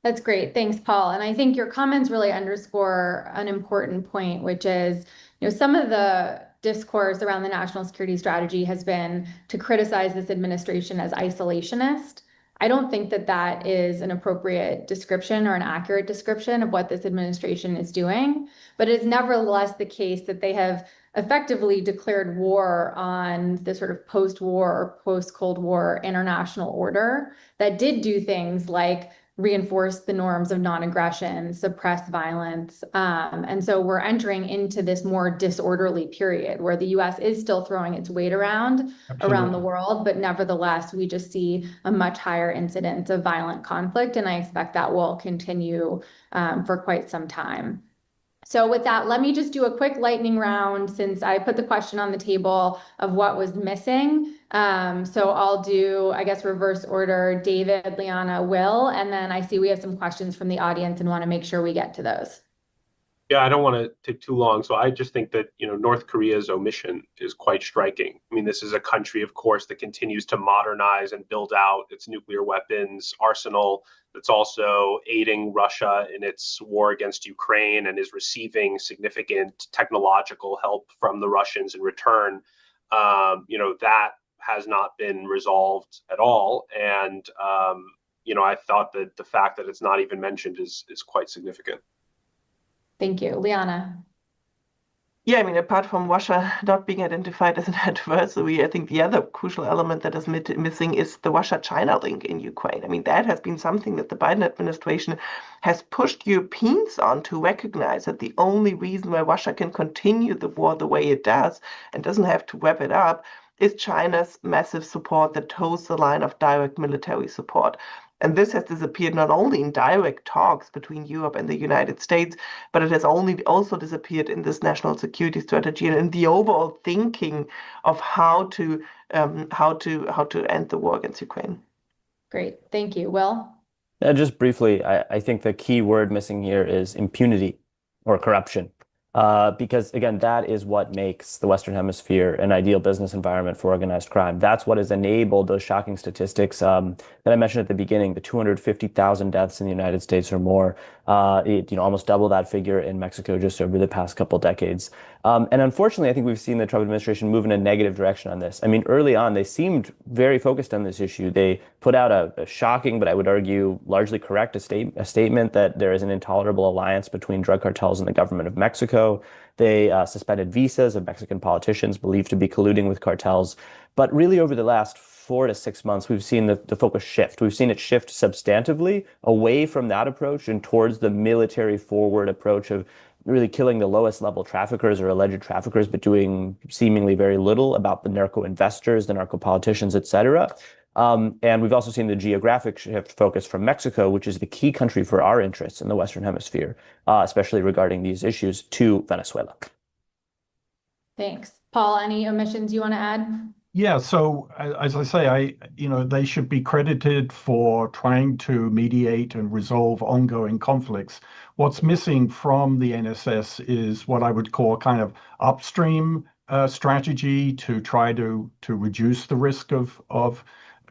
That's great. Thanks, Paul. And I think your comments really underscore an important point, which is, some of the discourse around the national security strategy has been to criticize this administration as isolationist. I don't think that that is an appropriate description or an accurate description of what this administration is doing, but it is nevertheless the case that they have effectively declared war on the sort of post-war or post-Cold War international order that did do things like reinforce the norms of non-aggression, suppress violence. And so we're entering into this more disorderly period where the US is still throwing its weight around the world, but nevertheless, we just see a much higher incidence of violent conflict. And I expect that will continue for quite some time. So with that, let me just do a quick lightning round since I put the question on the table of what was missing. So I'll do, I guess, reverse order, David, Liana, Will, and then I see we have some questions from the audience and want to make sure we get to those. Yeah, I don't want to take too long. So I just think that, North Korea's omission is quite striking. I mean, this is a country, of course, that continues to modernize and build out its nuclear weapons arsenal, that's also aiding Russia in its war against Ukraine and is receiving significant technological help from the Russians in return. That has not been resolved at all. And, I thought that the fact that it's not even mentioned is quite significant. Thank you. Liana. Yeah, apart from Russia not being identified as an adversary, I think the other crucial element that is missing is the Russia-China link in Ukraine. That has been something that the Biden administration has pushed Europeans on to recognize that the only reason why Russia can continue the war the way it does and doesn't have to wrap it up is China's massive support that toes the line of direct military support. And this has disappeared not only in direct talks between Europe and the United States, but it has also disappeared in this national security strategy and in the overall thinking of how to end the war against Ukraine. Great, thank you. Will? Just briefly, I think the key word missing here is impunity or corruption. Because again, that is what makes the Western Hemisphere an ideal business environment for organized crime. That's what has enabled those shocking statistics that I mentioned at the beginning, the 250,000 deaths in the United States or more, almost double that figure in Mexico just over the past couple decades. And unfortunately, I think we've seen the Trump administration move in a negative direction on this. I mean, early on, they seemed very focused on this issue. They put out a shocking, but I would argue largely correct, a statement that there is an intolerable alliance between drug cartels and the government of Mexico. They suspended visas of Mexican politicians believed to be colluding with cartels. But really, over the last 4 to 6 months, we've seen the focus shift. We've seen it shift substantively away from that approach and towards the military forward approach of really killing the lowest level traffickers or alleged traffickers, but doing seemingly very little about the narco investors, the narco politicians, et cetera. And we've also seen the geographic shift focus from Mexico, which is the key country for our interests in the Western Hemisphere, especially regarding these issues, to Venezuela. Thanks. Paul, any omissions you want to add? Yeah, so as I say, they should be credited for trying to mediate and resolve ongoing conflicts. What's missing from the NSS is what I would call kind of upstream strategy to try to reduce the risk of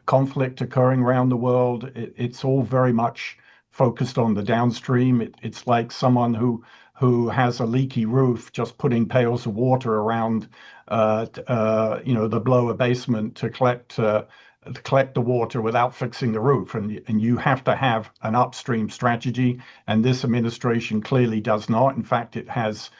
conflict occurring around the world. It's all very much focused on the downstream. It's like someone who has a leaky roof, just putting pails of water around, the lower basement to collect the water without fixing the roof. And you have to have an upstream strategy. And this administration clearly does not. In fact, it has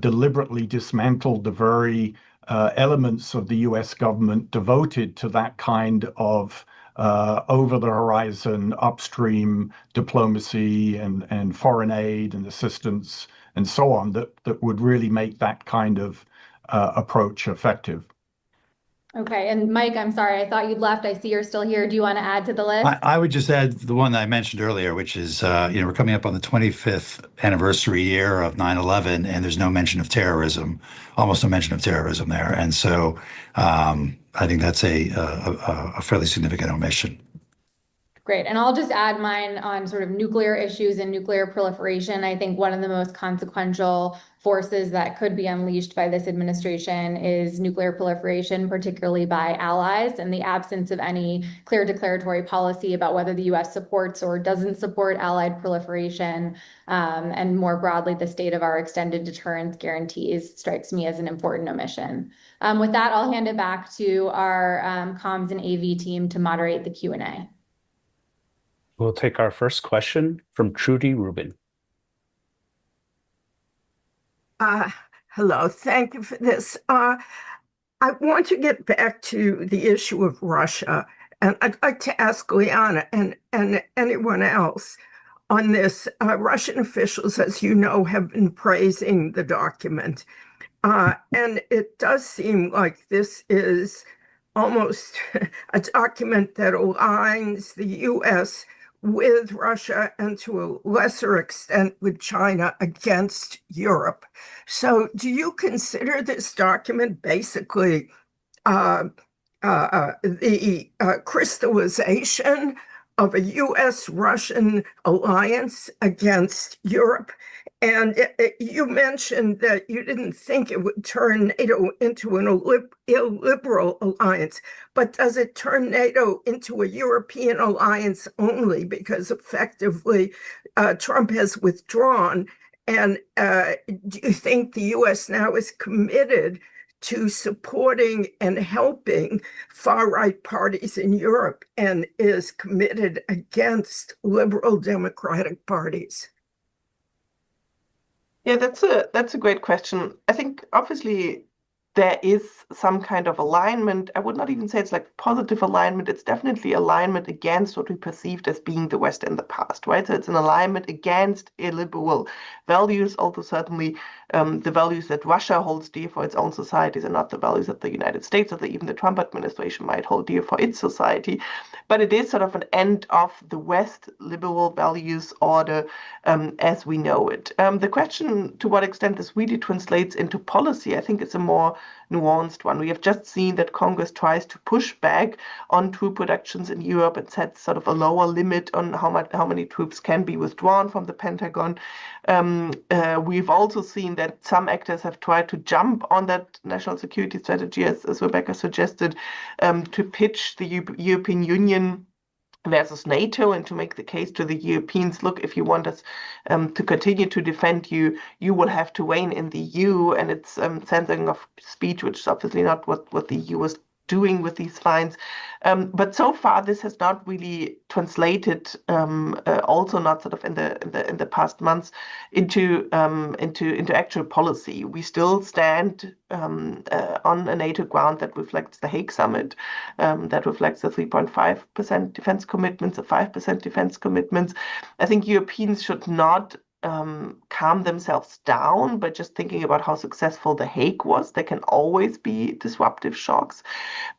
deliberately dismantled the very elements of the US government devoted to that kind of over-the-horizon upstream diplomacy and foreign aid and assistance and so on that would really make that kind of approach effective. Okay, and Mike, I'm sorry, I thought you'd left. I see you're still here. Do you want to add to the list? I would just add the one that I mentioned earlier, which is, we're coming up on the 25th anniversary year of 9/11, and there's no mention of terrorism, almost no mention of terrorism there. And so I think that's a fairly significant omission. Great. And I'll just add mine on sort of nuclear issues and nuclear proliferation. I think one of the most consequential forces that could be unleashed by this administration is nuclear proliferation, particularly by allies, and the absence of any clear declaratory policy about whether the US supports or doesn't support allied proliferation, and more broadly, the state of our extended deterrence guarantees strikes me as an important omission. With that, I'll hand it back to our comms and AV team to moderate the Q&A. We'll take our first question from Trudy Rubin. Hello, thank you for this. I want to get back to the issue of Russia, and I'd like to ask Liana and anyone else on this. Russian officials, as you know, have been praising the document, and it does seem like this is almost a document that aligns the US with Russia and to a lesser extent with China against Europe. So do you consider this document basically the crystallization of a US-Russian alliance against Europe? And you mentioned that you didn't think it would turn NATO into an illiberal alliance, but does it turn NATO into a European alliance only because effectively Trump has withdrawn? And do you think the US now is committed to supporting and helping far-right parties in Europe and is committed against liberal democratic parties? Yeah, that's a great question. I think obviously there is some kind of alignment. I would not even say it's like positive alignment. It's definitely alignment against what we perceived as being the West in the past, right? So it's an alignment against illiberal values. Also, certainly the values that Russia holds dear for its own societies are not the values that the United States or even the Trump administration might hold dear for its society. But it is sort of an end of the West liberal values order as we know it. The question to what extent this really translates into policy, I think it's a more nuanced one. We have just seen that Congress tries to push back on troop productions in Europe and sets sort of a lower limit on how many troops can be withdrawn from the Pentagon. We've also seen that some actors have tried to jump on that national security strategy, as Rebecca suggested, to pitch the European Union versus NATO and to make the case to the Europeans, look, if you want us to continue to defend you, you will have to rein in the EU. And it's censoring of speech, which is obviously not what the EU was doing with these fines. But so far, this has not really translated, also not sort of in the past months, into actual policy. We still stand on a NATO ground that reflects the Hague Summit, that reflects the 3.5% defense commitments, the 5% defense commitments. I think Europeans should not calm themselves down by just thinking about how successful the Hague was. There can always be disruptive shocks,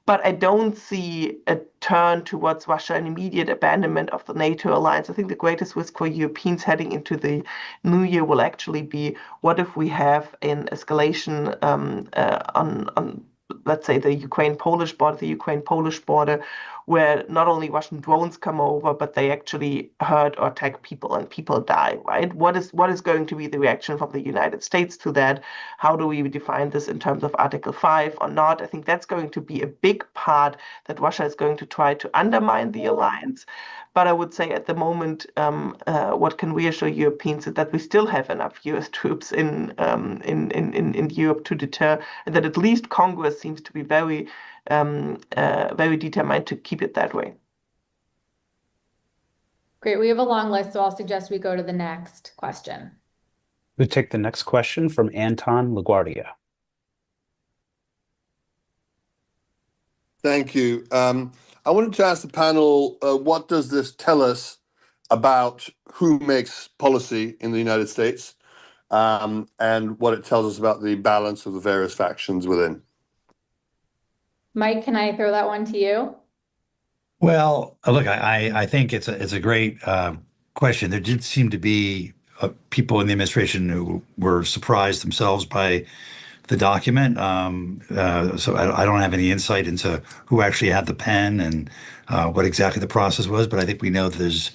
but I don't see a turn towards Russia, an immediate abandonment of the NATO alliance. I think the greatest risk for Europeans heading into the new year will actually be, what if we have an escalation on let's say, the Ukraine-Polish border, where not only Russian drones come over, but they actually hurt or attack people and people die, right? What is going to be the reaction from the United States to that? How do we define this in terms of Article 5 or not? I think that's going to be a big part that Russia is going to try to undermine the alliance. But I would say at the moment, what can reassure Europeans is that we still have enough US troops in Europe to deter, and that at least Congress seems to be very determined to keep it that way. Great. We have a long list, so I'll suggest we go to the next question. We'll take the next question from Anton LaGuardia. Thank you. I wanted to ask the panel, what does this tell us about who makes policy in the United States, and what it tells us about the balance of the various factions within? Mike, can I throw that one to you? Well, look, I think it's a great question. There did seem to be people in the administration who were surprised themselves by the document. So I don't have any insight into who actually had the pen and what exactly the process was, but I think we know that there's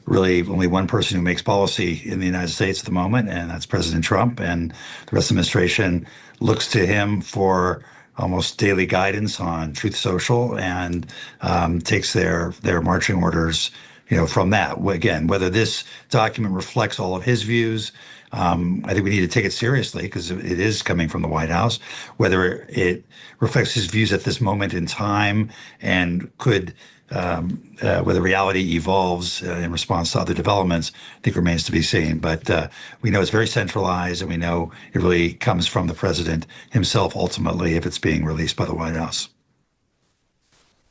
really only one person who makes policy in the United States at the moment, and that's President Trump, and the rest of the administration looks to him for almost daily guidance on Truth Social and takes their marching orders, from that. Again, whether this document reflects all of his views, I think we need to take it seriously because it is coming from the White House. Whether it reflects his views at this moment in time and could, whether reality evolves in response to other developments, I think remains to be seen. But we know it's very centralized, and we know it really comes from the president himself ultimately if it's being released by the White House.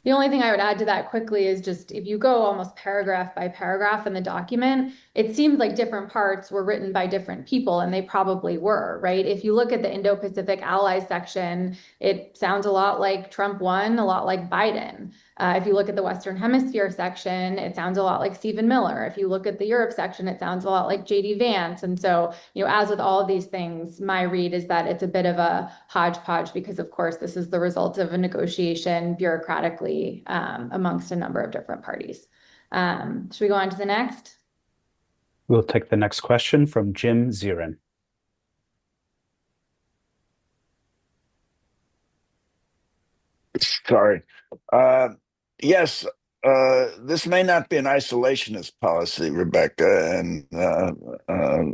The only thing I would add to that quickly is just if you go almost paragraph by paragraph in the document, it seems like different parts were written by different people, and they probably were, right? If you look at the Indo-Pacific Allies section, it sounds a lot like Trump 1, a lot like Biden. If you look at the Western Hemisphere section, it sounds a lot like Stephen Miller. If you look at the Europe section, it sounds a lot like J.D. Vance. And so, as with all of these things, my read is that it's a bit of a hodgepodge because, of course, this is the result of a negotiation bureaucratically amongst a number of different parties. Should we go on to the next? We'll take the next question from Jim Zirin. Sorry. Yes, this may not be an isolationist policy, Rebecca, and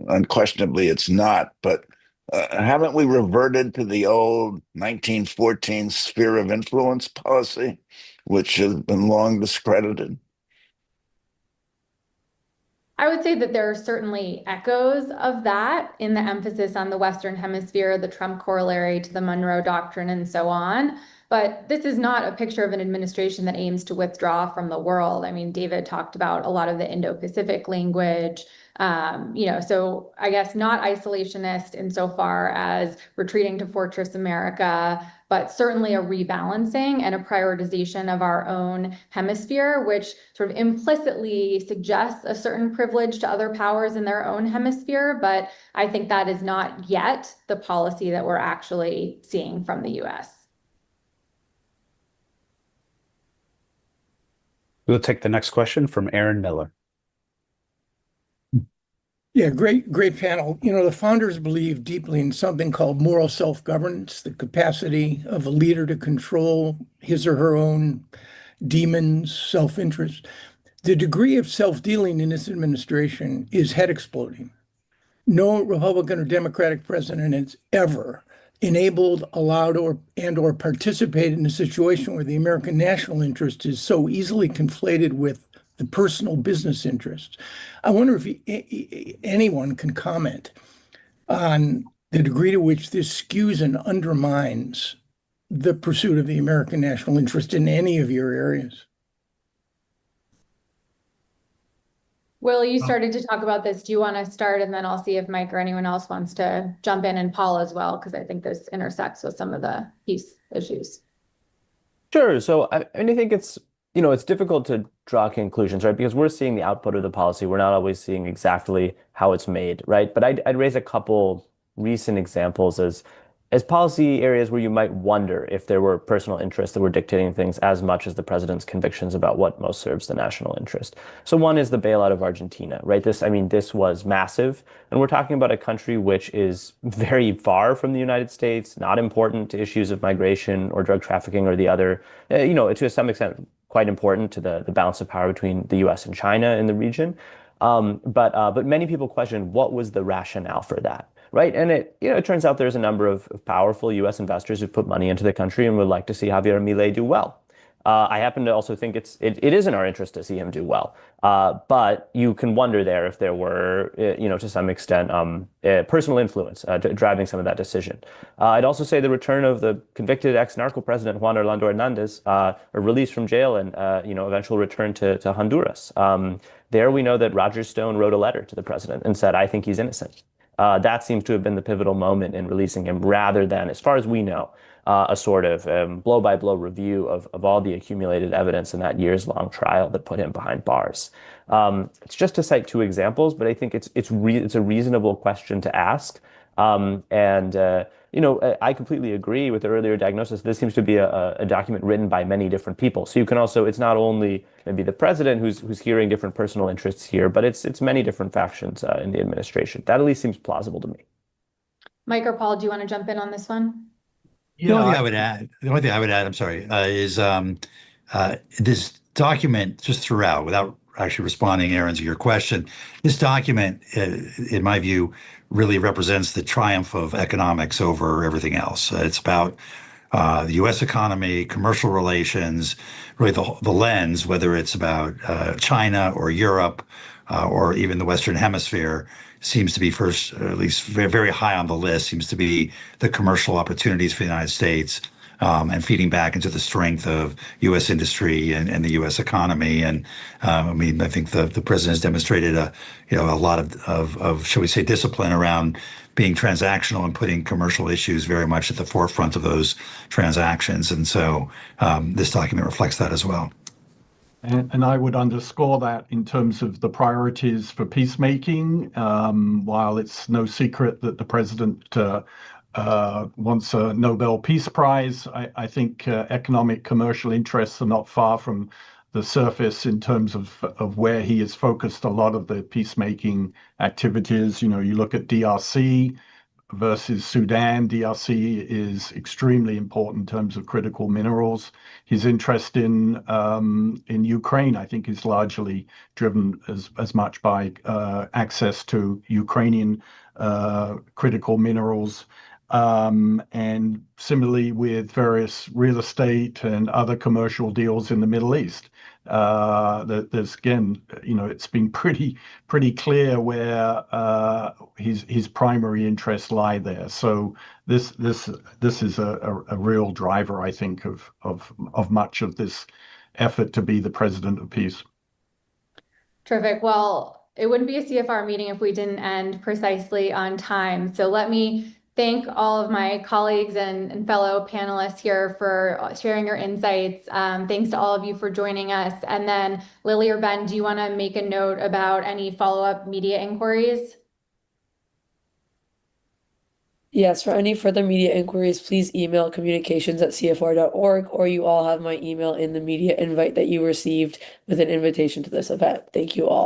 unquestionably it's not, but haven't we reverted to the old 1914 sphere of influence policy, which has been long discredited? I would say that there are certainly echoes of that in the emphasis on the Western Hemisphere, the Trump corollary to the Monroe Doctrine, and so on. But this is not a picture of an administration that aims to withdraw from the world. I mean, David talked about a lot of the Indo-Pacific language. So I guess not isolationist insofar as retreating to Fortress America, but certainly a rebalancing and a prioritization of our own hemisphere, which sort of implicitly suggests a certain privilege to other powers in their own hemisphere. But I think that is not yet the policy that we're actually seeing from the US. We'll take the next question from Aaron Miller. Yeah, great panel. The founders believe deeply in something called moral self-governance, the capacity of a leader to control his or her own demons, self-interest. The degree of self-dealing in this administration is head exploding. No Republican or Democratic president has ever enabled, allowed, or participated in a situation where the American national interest is so easily conflated with the personal business interests. I wonder if anyone can comment on the degree to which this skews and undermines the pursuit of the American national interest in any of your areas. Will, you started to talk about this. Do you want to start, and then I'll see if Mike or anyone else wants to jump in, and Paul as well, because I think this intersects with some of the peace issues. Sure. So I think it's difficult to draw conclusions, right? Because we're seeing the output of the policy. We're not always seeing exactly how it's made, right? But I'd raise a couple recent examples as policy areas where you might wonder if there were personal interests that were dictating things as much as the president's convictions about what most serves the national interest. So one is the bailout of Argentina, right? This was massive. And we're talking about a country which is very far from the United States, not important to issues of migration or drug trafficking or the other, to some extent, quite important to the balance of power between the US and China in the region. But many people question what was the rationale for that, right? And it turns out there's a number of powerful US investors who've put money into the country and would like to see Javier Milei do well. I happen to also think it is in our interest to see him do well. But you can wonder there if there were, to some extent, personal influence driving some of that decision. I'd also say the return of the convicted ex-narco president Juan Orlando Hernandez, released from jail and eventual return to Honduras. There we know that Roger Stone wrote a letter to the president and said, "I think he's innocent." That seems to have been the pivotal moment in releasing him, rather than, as far as we know, a sort of blow-by-blow review of all the accumulated evidence in that years-long trial that put him behind bars. It's just to cite two examples, but I think it's a reasonable question to ask. I completely agree with the earlier diagnosis. This seems to be a document written by many different people. So you can also, it's not only maybe the president who's hearing different personal interests here, but it's many different factions in the administration. That at least seems plausible to me. Mike or Paul, do you want to jump in on this one? The only thing I would add, I'm sorry, is this document just throughout, without actually responding, Aaron, to your question, this document, in my view, really represents the triumph of economics over everything else. It's about the U.S. economy, commercial relations, really the lens, whether it's about China or Europe or even the Western Hemisphere, seems to be first, or at least very, very high on the list, seems to be the commercial opportunities for the United States, and feeding back into the strength of U.S. industry and the U.S. economy. And I think the president has demonstrated a lot of shall we say discipline around being transactional and putting commercial issues very much at the forefront of those transactions. And so this document reflects that as well. And I would underscore that in terms of the priorities for peacemaking. While it's no secret that the president wants a Nobel Peace Prize, I think economic commercial interests are not far from the surface in terms of where he has focused a lot of the peacemaking activities. You look at DRC versus Sudan. DRC is extremely important in terms of critical minerals. His interest in Ukraine, I think, is largely driven as much by access to Ukrainian critical minerals. And similarly with various real estate and other commercial deals in the Middle East. There's again, it's been pretty clear where his primary interests lie there. So this is a real driver, I think, of much of this effort to be the president of peace. Terrific. Well, it wouldn't be a CFR meeting if we didn't end precisely on time. So let me thank all of my colleagues and fellow panelists here for sharing your insights. Thanks to all of you for joining us. And then Lily or Ben, do you want to make a note about any follow-up media inquiries? Yes, for any further media inquiries, please email communications@cfr.org, or you all have my email in the media invite that you received with an invitation to this event. Thank you all.